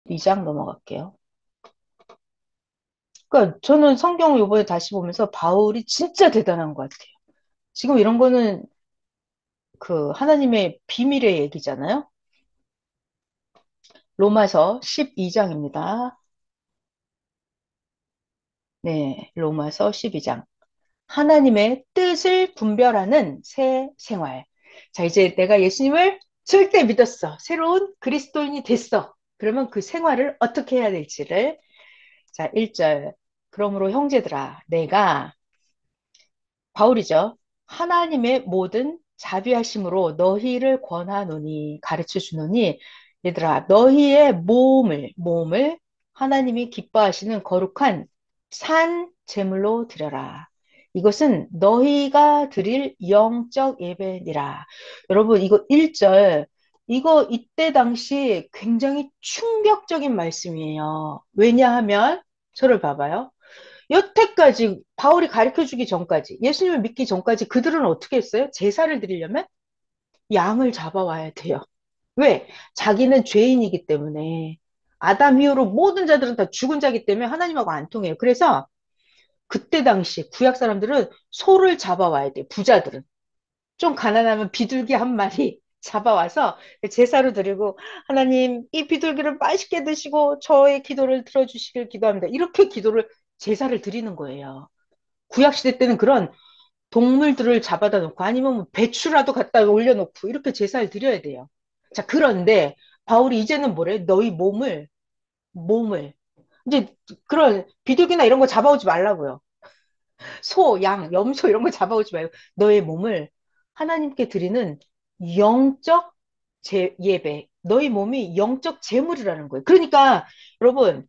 2장 넘어갈게요. 그러니까 저는 성경 요번에 다시 보면서 바울이 진짜 대단한 것 같아요. 지금 이런 거는 그 하나님의 비밀의 얘기잖아요. 로마서 12장입니다. 네, 로마서 12장. 하나님의 뜻을 분별하는 새 생활. 자, 이제 내가 예수님을 절대 믿었어. 새로운 그리스도인이 됐어. 그러면 그 생활을 어떻게 해야 될지를. 자, 1절. 그러므로 형제들아, 내가 바울이죠. 하나님의 모든 자비하심으로 너희를 권하노니 가르쳐 주노니 얘들아 너희의 몸을 하나님이 기뻐하시는 거룩한 산 제물로 드려라. 이것은 너희가 드릴 영적 예배니라. 여러분 이거 1절 이거 이때 당시 굉장히 충격적인 말씀이에요. 왜냐하면 저를 봐봐요. 여태까지 바울이 가르쳐 주기 전까지 예수님을 믿기 전까지 그들은 어떻게 했어요? 제사를 드리려면 양을 잡아와야 돼요. 왜? 자기는 죄인이기 때문에 아담 이후로 모든 자들은 다 죽은 자이기 때문에 하나님하고 안 통해요. 그래서 그때 당시 구약 사람들은 소를 잡아와야 돼요. 부자들은. 좀 가난하면 비둘기 한 마리 잡아와서 제사로 드리고 하나님 이 비둘기를 맛있게 드시고 저의 기도를 들어주시길 기도합니다. 이렇게 기도를 제사를 드리는 거예요. 구약시대 때는 그런 동물들을 잡아다 놓고 아니면 뭐 배추라도 갖다 올려놓고 이렇게 제사를 드려야 돼요. 자, 그런데 바울이 이제는 뭐래? 너희 몸을. 이제 그런 비둘기나 이런 거 잡아오지 말라고요. 소, 양, 염소 이런 거 잡아오지 말고 너의 몸을 하나님께 드리는 영적 예배. 너희 몸이 영적 제물이라는 거예요. 그러니까 여러분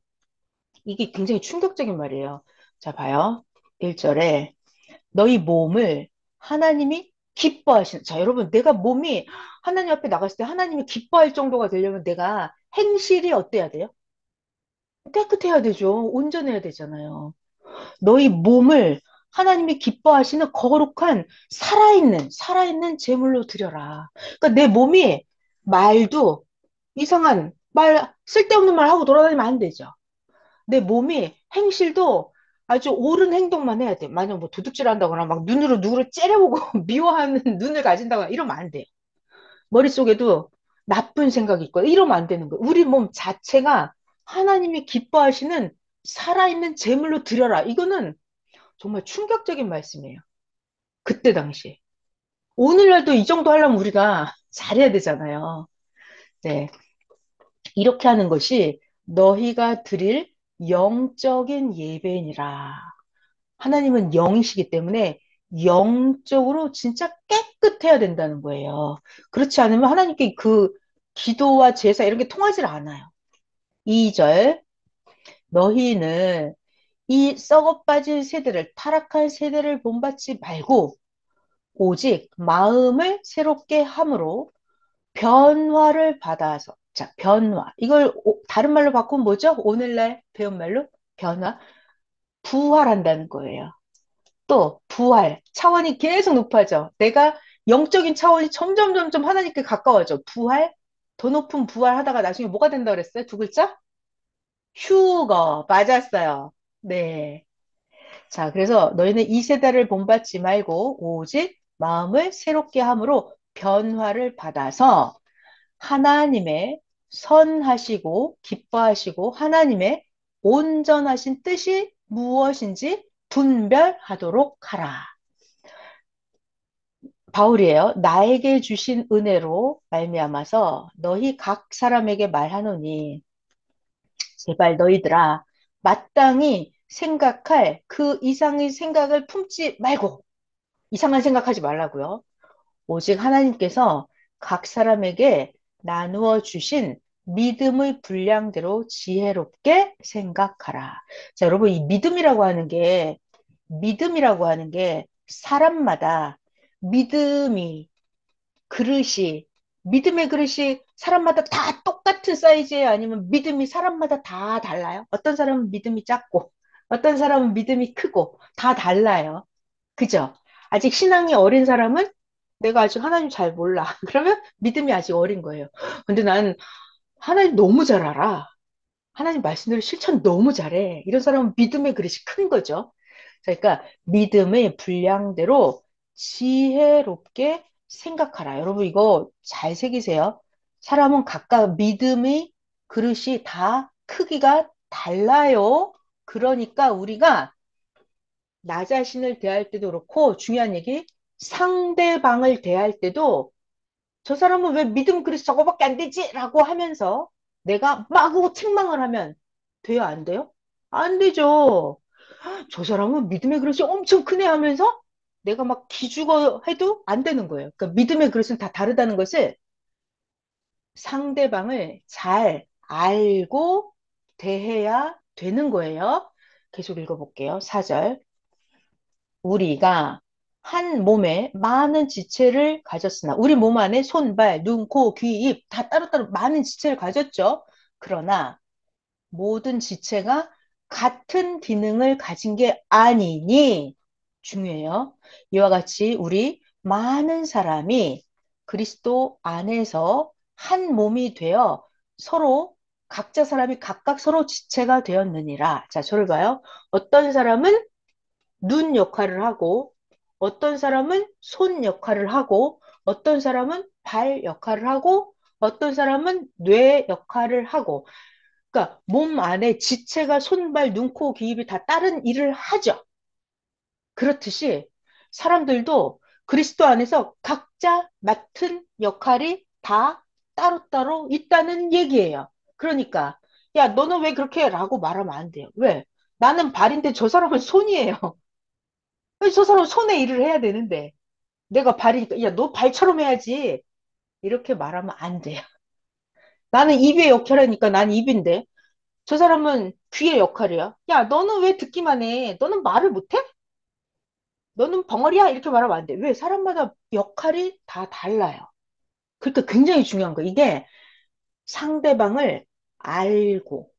이게 굉장히 충격적인 말이에요. 자, 봐요. 1절에 너희 몸을 하나님이 기뻐하시는. 자, 여러분, 내가 몸이 하나님 앞에 나갔을 때 하나님이 기뻐할 정도가 되려면 내가 행실이 어때야 돼요? 깨끗해야 되죠. 온전해야 되잖아요. 너희 몸을 하나님이 기뻐하시는 거룩한 살아있는 제물로 드려라. 그러니까 내 몸이 말도 이상한 말, 쓸데없는 말 하고 돌아다니면 안 되죠. 내 몸이 행실도 아주 옳은 행동만 해야 돼. 만약 뭐 도둑질 한다거나 막 눈으로 누구를 째려보고 미워하는 눈을 가진다거나 이러면 안 돼. 머릿속에도 나쁜 생각이 있고 이러면 안 되는 거야. 우리 몸 자체가 하나님이 기뻐하시는 살아있는 제물로 드려라. 이거는 정말 충격적인 말씀이에요. 그때 당시. 오늘날도 이 정도 하려면 우리가 잘해야 되잖아요. 네. 이렇게 하는 것이 너희가 드릴 영적인 예배니라. 하나님은 영이시기 때문에 영적으로 진짜 깨끗해야 된다는 거예요. 그렇지 않으면 하나님께 그 기도와 제사 이런 게 통하지 않아요. 2절 너희는 이 썩어 빠진 세대를 타락한 세대를 본받지 말고 오직 마음을 새롭게 함으로 변화를 받아서 자 변화 이걸 다른 말로 바꾸면 뭐죠? 오늘날 배운 말로 변화 부활한다는 거예요. 또 부활 차원이 계속 높아져. 내가 영적인 차원이 점점 하나님께 가까워져. 부활 더 높은 부활 하다가 나중에 뭐가 된다 그랬어요? 두 글자? 휴거 맞았어요. 네. 자, 그래서 너희는 이 세대를 본받지 말고 오직 마음을 새롭게 함으로 변화를 받아서 하나님의 선하시고 기뻐하시고 하나님의 온전하신 뜻이 무엇인지 분별하도록 하라. 바울이에요. 나에게 주신 은혜로 말미암아서 너희 각 사람에게 말하노니 제발 너희들아 마땅히 생각할 그 이상의 생각을 품지 말고 이상한 생각하지 말라고요. 오직 하나님께서 각 사람에게 나누어 주신 믿음의 분량대로 지혜롭게 생각하라. 자, 여러분 이 믿음이라고 하는 게 사람마다 믿음이 그릇이 믿음의 그릇이 사람마다 다 똑같은 사이즈예요? 아니면 믿음이 사람마다 다 달라요? 어떤 사람은 믿음이 작고 어떤 사람은 믿음이 크고 다 달라요. 그죠? 아직 신앙이 어린 사람은 내가 아직 하나님 잘 몰라. 그러면 믿음이 아직 어린 거예요. 근데 난 하나님 너무 잘 알아. 하나님 말씀대로 실천 너무 잘해. 이런 사람은 믿음의 그릇이 큰 거죠. 그러니까 믿음의 분량대로 지혜롭게 생각하라. 여러분 이거 잘 새기세요. 사람은 각각 믿음의 그릇이 다 크기가 달라요. 그러니까 우리가 나 자신을 대할 때도 그렇고 중요한 얘기 상대방을 대할 때도 저 사람은 왜 믿음 그릇이 저거밖에 안 되지? 라고 하면서 내가 마구 책망을 하면 돼요? 안 돼요? 안 되죠. 저 사람은 믿음의 그릇이 엄청 크네 하면서 내가 막 기죽어 해도 안 되는 거예요. 그러니까 믿음의 그릇은 다 다르다는 것을 상대방을 잘 알고 대해야 되는 거예요. 계속 읽어볼게요. 4절. 우리가 한 몸에 많은 지체를 가졌으나 우리 몸 안에 손, 발, 눈, 코, 귀, 입 다 따로따로 많은 지체를 가졌죠. 그러나 모든 지체가 같은 기능을 가진 게 아니니 중요해요. 이와 같이 우리 많은 사람이 그리스도 안에서 한 몸이 되어 서로 각자 사람이 각각 서로 지체가 되었느니라. 자, 저를 봐요. 어떤 사람은 눈 역할을 하고 어떤 사람은 손 역할을 하고 어떤 사람은 발 역할을 하고 어떤 사람은 뇌 역할을 하고 그러니까 몸 안에 지체가 손, 발, 눈, 코, 귀, 입이 다 다른 일을 하죠. 그렇듯이 사람들도 그리스도 안에서 각자 맡은 역할이 다 따로따로 있다는 얘기예요. 그러니까 야 너는 왜 그렇게 해? 라고 말하면 안 돼요. 왜? 나는 발인데 저 사람은 손이에요. 저 사람은 손에 일을 해야 되는데 내가 발이니까 야 너 발처럼 해야지 이렇게 말하면 안 돼요. 나는 입의 역할이니까 난 입인데 저 사람은 귀의 역할이야. 야, 너는 왜 듣기만 해? 너는 말을 못해? 너는 벙어리야? 이렇게 말하면 안 돼. 왜? 사람마다 역할이 다 달라요. 그러니까 굉장히 중요한 거. 이게 상대방을 알고,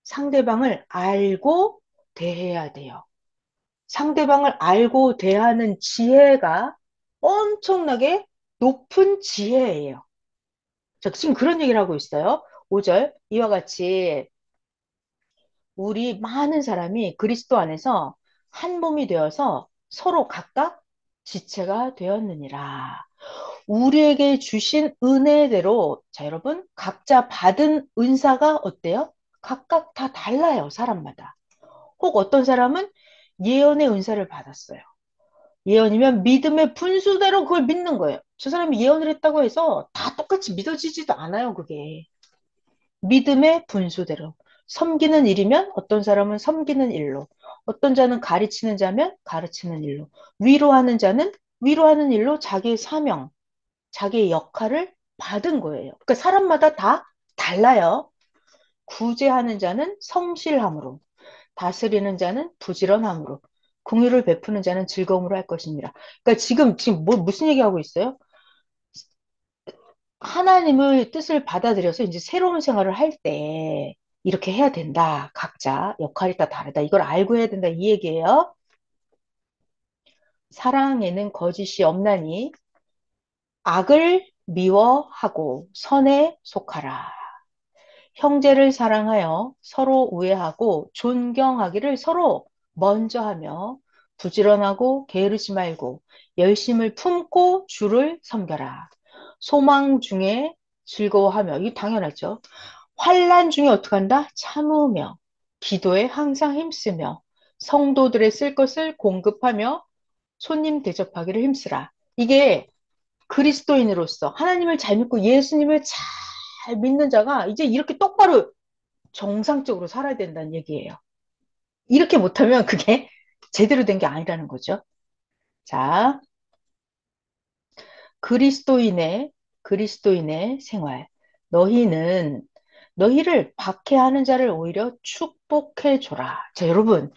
상대방을 알고 대해야 돼요. 상대방을 알고 대하는 지혜가 엄청나게 높은 지혜예요. 자, 지금 그런 얘기를 하고 있어요. 5절. 이와 같이 우리 많은 사람이 그리스도 안에서 한 몸이 되어서 서로 각각 지체가 되었느니라. 우리에게 주신 은혜대로, 자, 여러분, 각자 받은 은사가 어때요? 각각 다 달라요, 사람마다. 혹 어떤 사람은 예언의 은사를 받았어요. 예언이면 믿음의 분수대로 그걸 믿는 거예요. 저 사람이 예언을 했다고 해서 다 똑같이 믿어지지도 않아요, 그게. 믿음의 분수대로. 섬기는 일이면 어떤 사람은 섬기는 일로, 어떤 자는 가르치는 자면 가르치는 일로, 위로하는 자는 위로하는 일로 자기의 사명, 자기의 역할을 받은 거예요. 그러니까 사람마다 다 달라요. 구제하는 자는 성실함으로, 다스리는 자는 부지런함으로, 공유를 베푸는 자는 즐거움으로 할 것입니다. 그러니까 지금 무슨 얘기하고 있어요? 하나님의 뜻을 받아들여서 이제 새로운 생활을 할 때 이렇게 해야 된다. 각자 역할이 다 다르다. 이걸 알고 해야 된다. 이 얘기예요. 사랑에는 거짓이 없나니 악을 미워하고 선에 속하라. 형제를 사랑하여 서로 우애하고 존경하기를 서로 먼저 하며 부지런하고 게으르지 말고 열심을 품고 주를 섬겨라. 소망 중에 즐거워하며 이 당연하죠. 환난 중에 어떻게 한다? 참으며 기도에 항상 힘쓰며 성도들의 쓸 것을 공급하며 손님 대접하기를 힘쓰라. 이게 그리스도인으로서 하나님을 잘 믿고 예수님을 잘 믿는 자가 이제 이렇게 똑바로 정상적으로 살아야 된다는 얘기예요. 이렇게 못하면 그게 제대로 된 게 아니라는 거죠. 자, 그리스도인의 그리스도인의 생활. 너희는 너희를 박해하는 자를 오히려 축복해 줘라. 자, 여러분,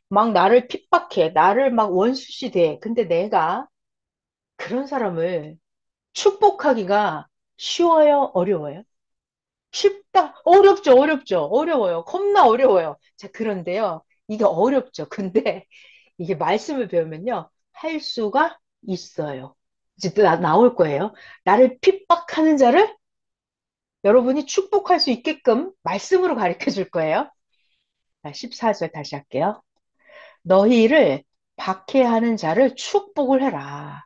막 나를 핍박해, 나를 막 원수시 돼. 근데 내가 그런 사람을 축복하기가 쉬워요, 어려워요? 쉽다. 어렵죠, 어렵죠. 어려워요. 겁나 어려워요. 자, 그런데요. 이게 어렵죠. 근데 이게 말씀을 배우면요. 할 수가 있어요. 이제 나올 거예요. 나를 핍박하는 자를 여러분이 축복할 수 있게끔 말씀으로 가르쳐 줄 거예요. 자, 14절 다시 할게요. 너희를 박해하는 자를 축복을 해라.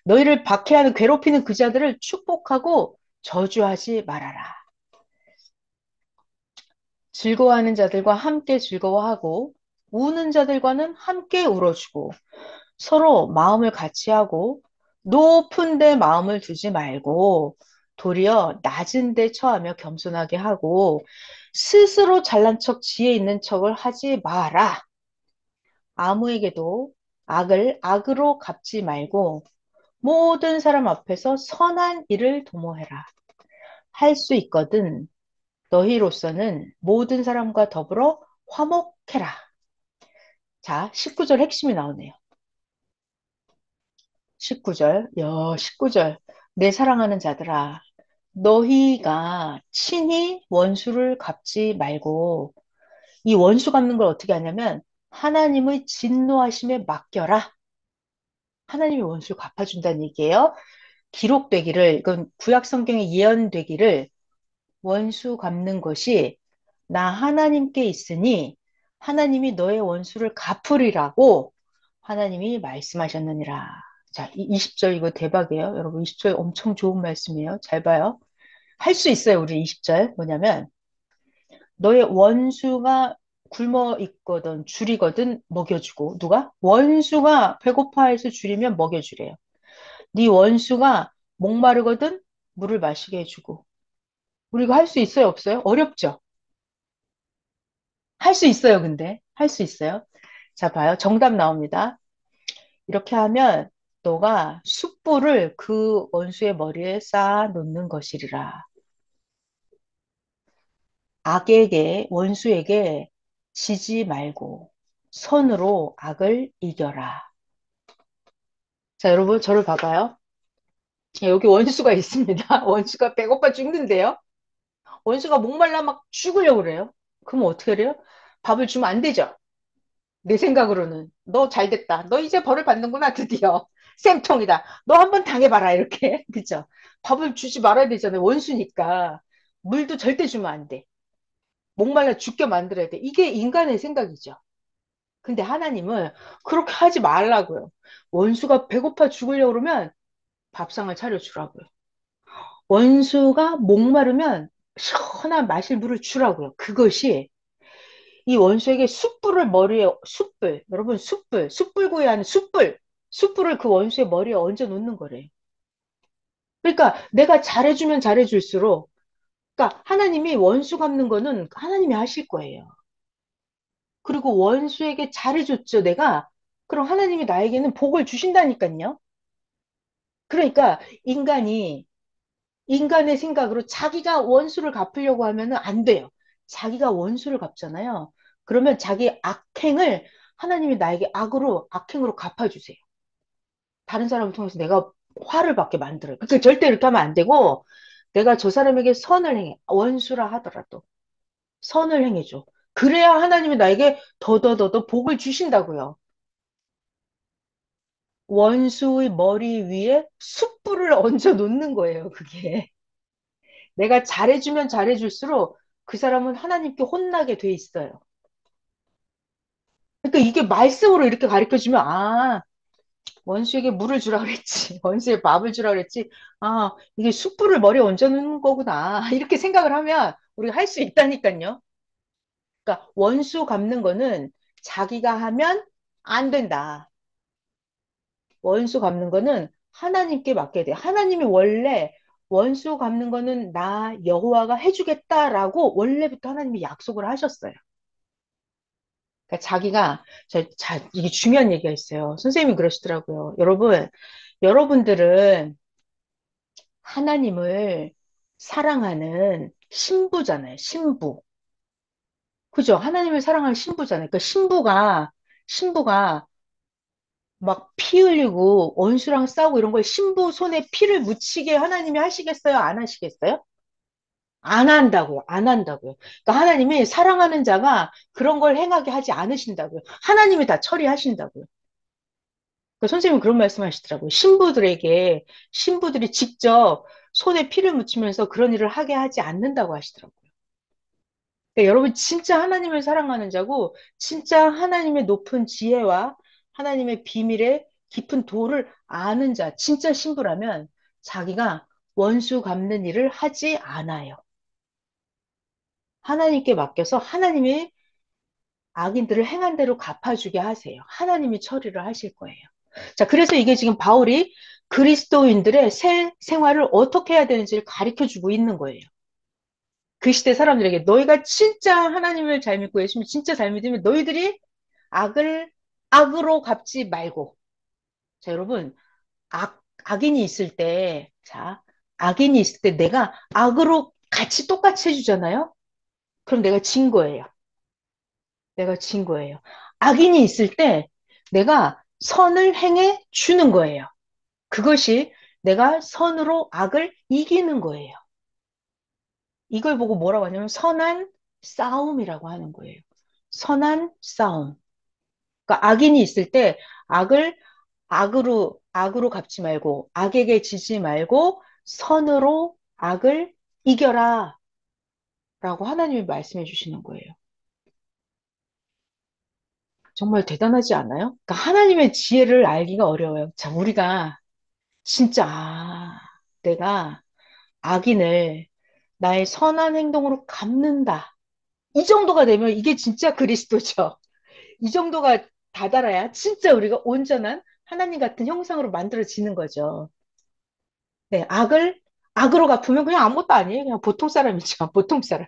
너희를 박해하는 괴롭히는 그 자들을 축복하고 저주하지 말아라. 즐거워하는 자들과 함께 즐거워하고 우는 자들과는 함께 울어주고 서로 마음을 같이 하고 높은 데 마음을 두지 말고 도리어 낮은 데 처하며 겸손하게 하고 스스로 잘난 척 지혜 있는 척을 하지 마라. 아무에게도 악을 악으로 갚지 말고 모든 사람 앞에서 선한 일을 도모해라. 할 수 있거든 너희로서는 모든 사람과 더불어 화목해라. 자, 19절 핵심이 나오네요. 19절, 19절. 내 사랑하는 자들아, 너희가 친히 원수를 갚지 말고, 이 원수 갚는 걸 어떻게 하냐면, 하나님의 진노하심에 맡겨라. 하나님이 원수를 갚아준다는 얘기예요. 기록되기를, 이건 구약 성경에 예언되기를, 원수 갚는 것이 나 하나님께 있으니 하나님이 너의 원수를 갚으리라고 하나님이 말씀하셨느니라. 자, 이 20절 이거 대박이에요. 여러분 20절 엄청 좋은 말씀이에요. 잘 봐요. 할 수 있어요. 우리 20절 뭐냐면 너의 원수가 굶어 있거든 줄이거든 먹여주고 누가? 원수가 배고파해서 줄이면 먹여주래요. 네 원수가 목마르거든 물을 마시게 해주고 우리가 할 수 있어요? 없어요? 어렵죠? 할 수 있어요, 근데. 할 수 있어요. 자, 봐요. 정답 나옵니다. 이렇게 하면 너가 숯불을 그 원수의 머리에 쌓아 놓는 것이리라. 악에게, 원수에게 지지 말고 선으로 악을 이겨라. 자, 여러분, 저를 봐봐요. 여기 원수가 있습니다. 원수가 배고파 죽는데요. 원수가 목말라 막 죽으려고 그래요. 그럼 어떻게 해요? 밥을 주면 안 되죠. 내 생각으로는 너 잘 됐다. 너 이제 벌을 받는구나 드디어. 쌤통이다. 너 한번 당해봐라 이렇게. 그죠? 밥을 주지 말아야 되잖아요. 원수니까. 물도 절대 주면 안 돼. 목말라 죽게 만들어야 돼. 이게 인간의 생각이죠. 근데 하나님은 그렇게 하지 말라고요. 원수가 배고파 죽으려고 그러면 밥상을 차려주라고요. 원수가 목마르면 시원한 마실 물을 주라고요. 그것이 이 원수에게 숯불을 머리에 숯불 여러분 숯불구이 하는 숯불을 그 원수의 머리에 얹어 놓는 거래. 그러니까 내가 잘해주면 잘해줄수록 그러니까 하나님이 원수 갚는 거는 하나님이 하실 거예요. 그리고 원수에게 잘해줬죠 내가 그럼 하나님이 나에게는 복을 주신다니까요. 그러니까 인간의 생각으로 자기가 원수를 갚으려고 하면은 안 돼요. 자기가 원수를 갚잖아요. 그러면 자기 악행을 하나님이 나에게 악행으로 갚아주세요. 다른 사람을 통해서 내가 화를 받게 만들어요. 그러니까 절대 이렇게 하면 안 되고 내가 저 사람에게 선을 행해. 원수라 하더라도 선을 행해줘. 그래야 하나님이 나에게 더더더더 복을 주신다고요. 원수의 머리 위에 숯불을 얹어 놓는 거예요, 그게. 내가 잘해주면 잘해줄수록 그 사람은 하나님께 혼나게 돼 있어요. 그러니까 이게 말씀으로 이렇게 가르쳐 주면, 아, 원수에게 물을 주라 그랬지. 원수에 밥을 주라 그랬지. 아, 이게 숯불을 머리에 얹어 놓는 거구나. 이렇게 생각을 하면 우리가 할 수 있다니까요. 그러니까 원수 갚는 거는 자기가 하면 안 된다. 원수 갚는 거는 하나님께 맡겨야 돼. 하나님이 원래 원수 갚는 거는 나 여호와가 해주겠다라고 원래부터 하나님이 약속을 하셨어요. 그러니까 자기가 이게 중요한 얘기가 있어요. 선생님이 그러시더라고요. 여러분들은 하나님을 사랑하는 신부잖아요. 신부. 그죠? 하나님을 사랑하는 신부잖아요. 그러니까 신부가 막 피 흘리고 원수랑 싸우고 이런 걸 신부 손에 피를 묻히게 하나님이 하시겠어요? 안 하시겠어요? 안 한다고요. 안 한다고요. 그러니까 하나님이 사랑하는 자가 그런 걸 행하게 하지 않으신다고요. 하나님이 다 처리하신다고요. 그러니까 선생님은 그런 말씀 하시더라고요. 신부들이 직접 손에 피를 묻히면서 그런 일을 하게 하지 않는다고 하시더라고요. 그러니까 여러분 진짜 하나님을 사랑하는 자고 진짜 하나님의 높은 지혜와 하나님의 비밀의 깊은 도를 아는 자, 진짜 신부라면 자기가 원수 갚는 일을 하지 않아요. 하나님께 맡겨서 하나님이 악인들을 행한 대로 갚아주게 하세요. 하나님이 처리를 하실 거예요. 자, 그래서 이게 지금 바울이 그리스도인들의 새 생활을 어떻게 해야 되는지를 가르쳐 주고 있는 거예요. 그 시대 사람들에게 너희가 진짜 하나님을 잘 믿고 예수님을 진짜 잘 믿으면 너희들이 악을 악으로 갚지 말고. 자, 여러분, 악인이 있을 때, 자, 악인이 있을 때 내가 악으로 같이 똑같이 해주잖아요? 그럼 내가 진 거예요. 내가 진 거예요. 악인이 있을 때 내가 선을 행해 주는 거예요. 그것이 내가 선으로 악을 이기는 거예요. 이걸 보고 뭐라고 하냐면 선한 싸움이라고 하는 거예요. 선한 싸움. 그러니까 악인이 있을 때 악을 악으로 갚지 말고 악에게 지지 말고 선으로 악을 이겨라 라고 하나님이 말씀해 주시는 거예요. 정말 대단하지 않아요? 그러니까 하나님의 지혜를 알기가 어려워요. 자, 우리가 진짜 내가 악인을 나의 선한 행동으로 갚는다. 이 정도가 되면 이게 진짜 그리스도죠. 이 정도가 다다라야 진짜 우리가 온전한 하나님 같은 형상으로 만들어지는 거죠. 네, 악으로 갚으면 그냥 아무것도 아니에요. 그냥 보통 사람이죠. 보통 사람.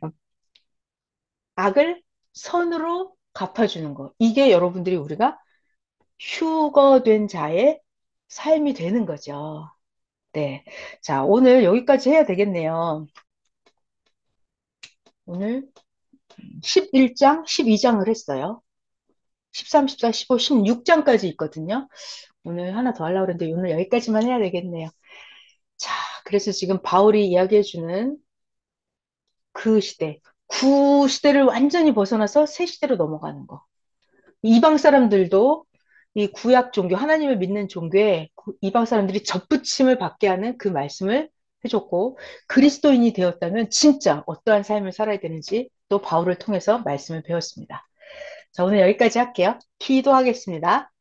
악을 선으로 갚아주는 거. 이게 여러분들이 우리가 휴거된 자의 삶이 되는 거죠. 네. 자, 오늘 여기까지 해야 되겠네요. 오늘 11장, 12장을 했어요. 13, 14, 15, 16장까지 있거든요. 오늘 하나 더 하려고 그랬는데 오늘 여기까지만 해야 되겠네요. 자, 그래서 지금 바울이 이야기해주는 그 시대, 구 시대를 완전히 벗어나서 새 시대로 넘어가는 거. 이방 사람들도 이 구약 종교, 하나님을 믿는 종교에 이방 사람들이 접붙임을 받게 하는 그 말씀을 해줬고, 그리스도인이 되었다면 진짜 어떠한 삶을 살아야 되는지 또 바울을 통해서 말씀을 배웠습니다. 자, 오늘 여기까지 할게요. 기도하겠습니다.